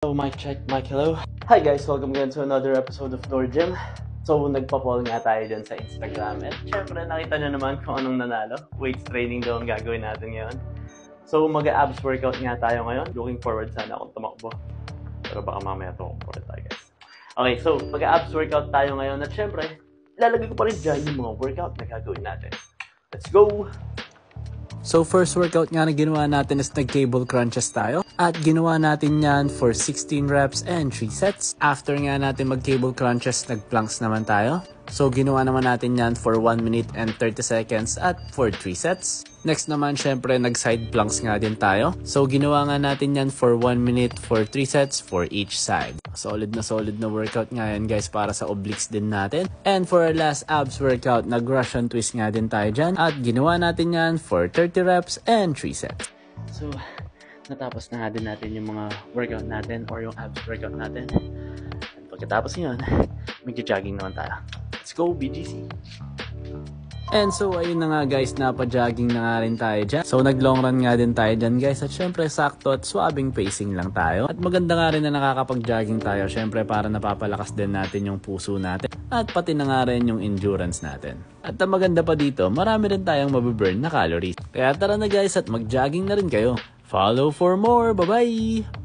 So mic check, mic hello. Hi guys, welcome again to another episode of Door Gym. So nagpa-poll nga tayo dyan sa Instagram at syempre nakita nyo naman kung anong nanalo. Weights training daw ang gagawin natin ngayon. So mag-abs workout nga tayo ngayon. Looking forward sana akong tumakbo. Pero baka mamaya tumakbo tayo guys. Okay, so mag-abs workout tayo ngayon at syempre ilalagay ko pa rin dyan yung mga workout na gagawin natin. Let's go! So first workout nga na ginawa natin is nag-cable crunches tayo. At ginawa natin yan for 16 reps and 3 sets. After nga natin mag-cable crunches, nag-planks naman tayo. So ginawa naman natin yan for 1 minute and 30 seconds at for 3 sets. Next naman syempre nag-side planks nga din tayo. So ginawa nga natin yan for 1 minute for 3 sets for each side. Solid na workout nga yan guys para sa obliques din natin. And for our last abs workout, nag-Russian twist nga din tayo dyan. At ginawa natin yan for 30 reps and 3 sets. So natapos na din natin yung mga workout natin or yung abs workout natin. And pagkatapos yun, mag-jogging naman tayo. Let's go, BGC! And so ayun na nga guys, napa-jogging na nga rin tayo dyan. So nag-long run nga din tayo dyan guys. At syempre sakto at swabing pacing lang tayo. At maganda nga rin na nakakapag-jogging tayo. Syempre para napapalakas din natin yung puso natin. At pati na nga rin yung endurance natin. At ang maganda pa dito, marami rin tayong mabiburn na calories. Kaya tara na guys at mag-jogging na rin kayo. Follow for more. Bye-bye!